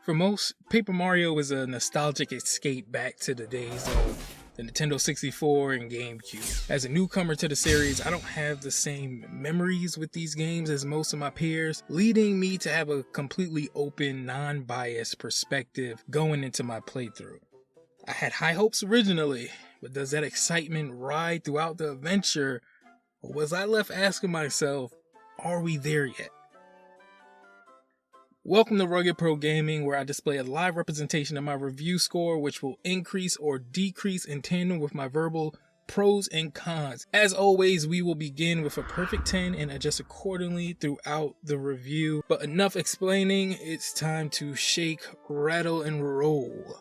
For most, Paper Mario is a nostalgic escape back to the days of the Nintendo 64 and GameCube. As a newcomer to the series, I don't have the same memories with these games as most of my peers, leading me to have a completely open, non-biased perspective going into my playthrough. I had high hopes originally, but does that excitement ride throughout the adventure, or was I left asking myself, are we there yet? Welcome to Rugged Pro Gaming, where I display a live representation of my review score, which will increase or decrease in tandem with my verbal pros and cons. As always, we will begin with a perfect 10 and adjust accordingly throughout the review. But enough explaining, it's time to shake, rattle, and roll.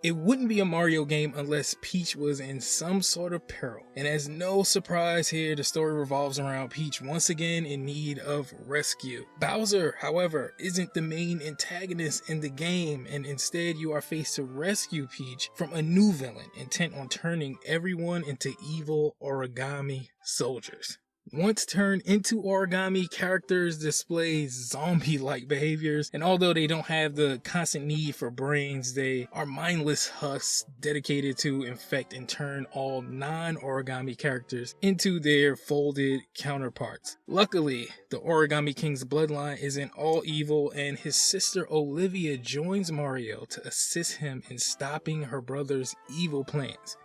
It wouldn't be a Mario game unless Peach was in some sort of peril. And as no surprise here, the story revolves around Peach once again in need of rescue. Bowser, however, isn't the main antagonist in the game, and instead you are faced to rescue Peach from a new villain intent on turning everyone into evil origami soldiers. Once turned into origami, characters display zombie-like behaviors, and although they don't have the constant need for brains, they are mindless husks dedicated to infect and turn all non-origami characters into their folded counterparts. Luckily, the Origami King's bloodline isn't all evil, and his sister Olivia joins Mario to assist him in stopping her brother's evil plans.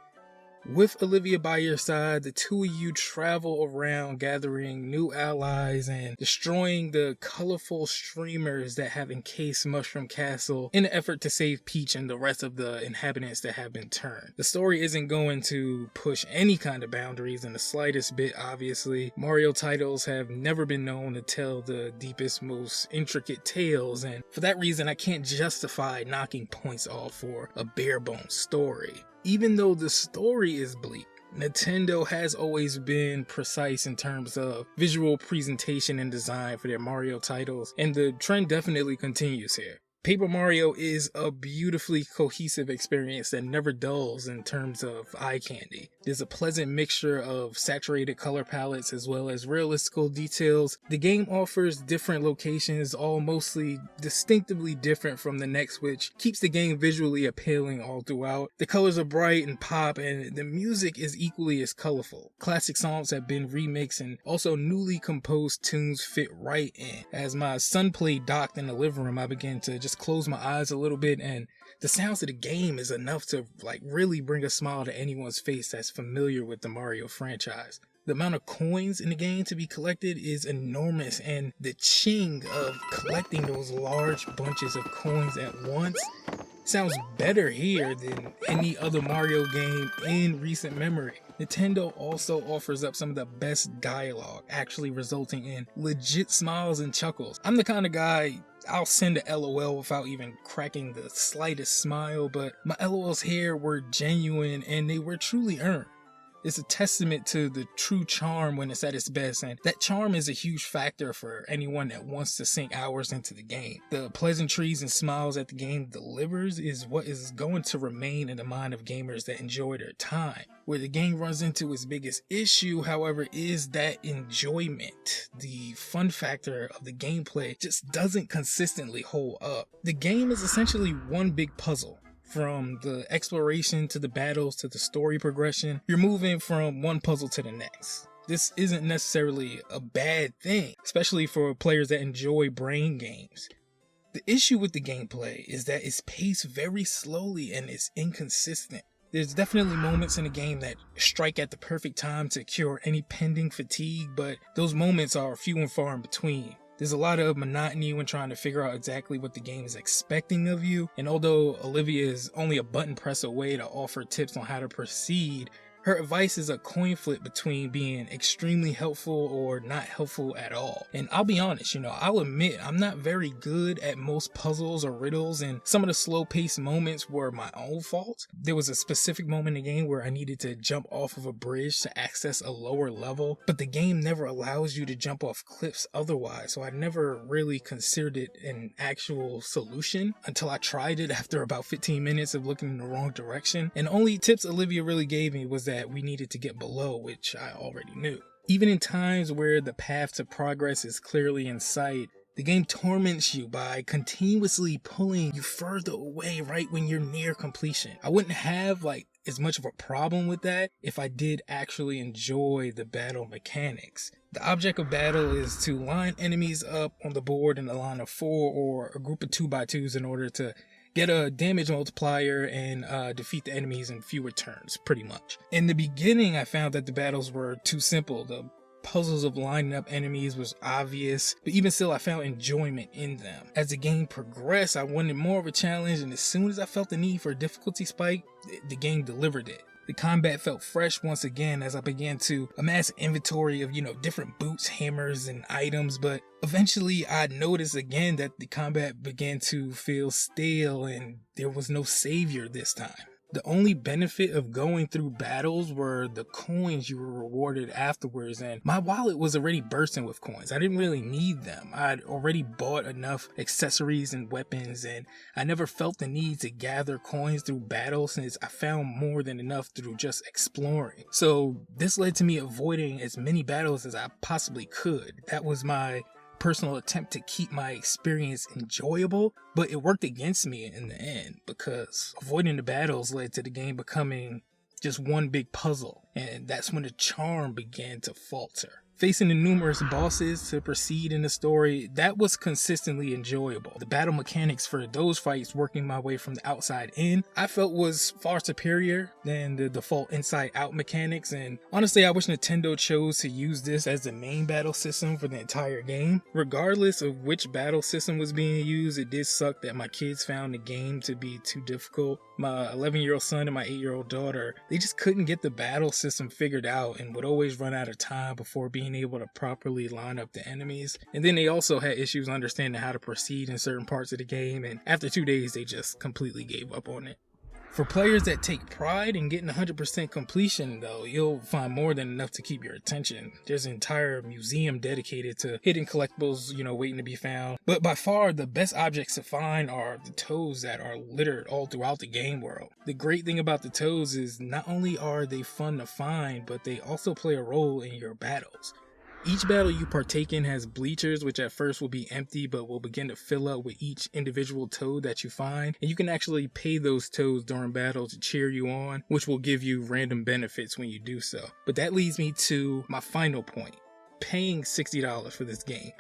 With Olivia by your side, the two of you travel around gathering new allies and destroying the colorful streamers that have encased Mushroom Castle in an effort to save Peach and the rest of the inhabitants that have been turned. The story isn't going to push any kind of boundaries in the slightest bit, obviously. Mario titles have never been known to tell the deepest, most intricate tales, and for that reason I can't justify knocking points off for a bare-bones story. Even though the story is bleak, Nintendo has always been precise in terms of visual presentation and design for their Mario titles, and the trend definitely continues here. Paper Mario is a beautifully cohesive experience that never dulls in terms of eye candy. There's a pleasant mixture of saturated color palettes as well as realistic details. The game offers different locations, all mostly distinctively different from the next, which keeps the game visually appealing all throughout. The colors are bright and pop, and the music is equally as colorful. Classic songs have been remixed, and also newly composed tunes fit right in. As my son played docked in the living room, I began to just close my eyes a little bit, and the sounds of the game is enough to really bring a smile to anyone's face that's familiar with the Mario franchise. The amount of coins in the game to be collected is enormous, and the ching of collecting those large bunches of coins at once sounds better here than any other Mario game in recent memory. Nintendo also offers up some of the best dialogue, actually resulting in legit smiles and chuckles. I'm the kind of guy, I'll send a LOL without even cracking the slightest smile, but my LOLs here were genuine and they were truly earned. It's a testament to the true charm when it's at its best, and that charm is a huge factor for anyone that wants to sink hours into the game. The pleasantries and smiles that the game delivers is what is going to remain in the mind of gamers that enjoy their time. Where the game runs into its biggest issue, however, is that enjoyment. The fun factor of the gameplay just doesn't consistently hold up. The game is essentially one big puzzle. From the exploration to the battles to the story progression, you're moving from one puzzle to the next. This isn't necessarily a bad thing, especially for players that enjoy brain games. The issue with the gameplay is that it's paced very slowly and it's inconsistent. There's definitely moments in the game that strike at the perfect time to cure any pending fatigue, but those moments are few and far in between. There's a lot of monotony when trying to figure out exactly what the game is expecting of you, and although Olivia is only a button press away to offer tips on how to proceed, her advice is a coin flip between being extremely helpful or not helpful at all. And I'll be honest, I'll admit I'm not very good at most puzzles or riddles, and some of the slow-paced moments were my own fault. There was a specific moment in the game where I needed to jump off of a bridge to access a lower level, but the game never allows you to jump off cliffs otherwise, so I never really considered it an actual solution until I tried it after about 15 minutes of looking in the wrong direction. And the only tips Olivia really gave me was that we needed to get below, which I already knew. Even in times where the path to progress is clearly in sight, The game torments you by continuously pulling you further away right when you're near completion. I wouldn't have as much of a problem with that if I did actually enjoy the battle mechanics. The object of battle is to line enemies up on the board in a line of 4 or a group of 2x2s in order to get a damage multiplier and defeat the enemies in fewer turns, pretty much. In the beginning, I found that the battles were too simple. The puzzles of lining up enemies was obvious, but even still I found enjoyment in them. As the game progressed, I wanted more of a challenge, and as soon as I felt the need for a difficulty spike, the game delivered it. The combat felt fresh once again as I began to amass an inventory of, different boots, hammers, and items, but eventually I noticed again that the combat began to feel stale and there was no savior this time. The only benefit of going through battles were the coins you were rewarded afterwards, and my wallet was already bursting with coins. I didn't really need them. I'd already bought enough accessories and weapons, and I never felt the need to gather coins through battles since I found more than enough through just exploring. So this led to me avoiding as many battles as I possibly could. That was my personal attempt to keep my experience enjoyable, but it worked against me in the end because avoiding the battles led to the game becoming just one big puzzle, and that's when the charm began to falter. Facing the numerous bosses to proceed in the story, that was consistently enjoyable. The battle mechanics for those fights, working my way from the outside in, I felt was far superior than the default inside out mechanics, and honestly I wish Nintendo chose to use this as the main battle system for the entire game. Regardless of which battle system was being used, it did suck that my kids found the game to be too difficult. My 11-year-old son and my 8-year-old daughter, they just couldn't get the battle system figured out and would always run out of time before being able to properly line up the enemies. And then they also had issues understanding how to proceed in certain parts of the game, and after 2 days they just completely gave up on it. For players that take pride in getting 100% completion though, you'll find more than enough to keep your attention. There's an entire museum dedicated to hidden collectibles, waiting to be found. But by far the best objects to find are the toads that are littered all throughout the game world. The great thing about the toads is not only are they fun to find, but they also play a role in your battles. Each battle you partake in has bleachers, which at first will be empty but will begin to fill up with each individual toad that you find, and you can actually pay those toads during battle to cheer you on, which will give you random benefits when you do so. But that leads me to my final point: paying $60 for this game.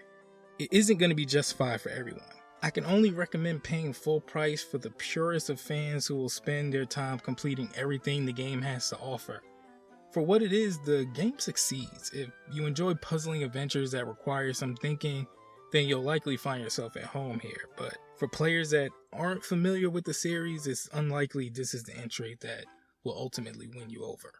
It isn't going to be justified for everyone. I can only recommend paying full price for the purest of fans who will spend their time completing everything the game has to offer. For what it is, the game succeeds. If you enjoy puzzling adventures that require some thinking, then you'll likely find yourself at home here. But for players that aren't familiar with the series, it's unlikely this is the entry that will ultimately win you over.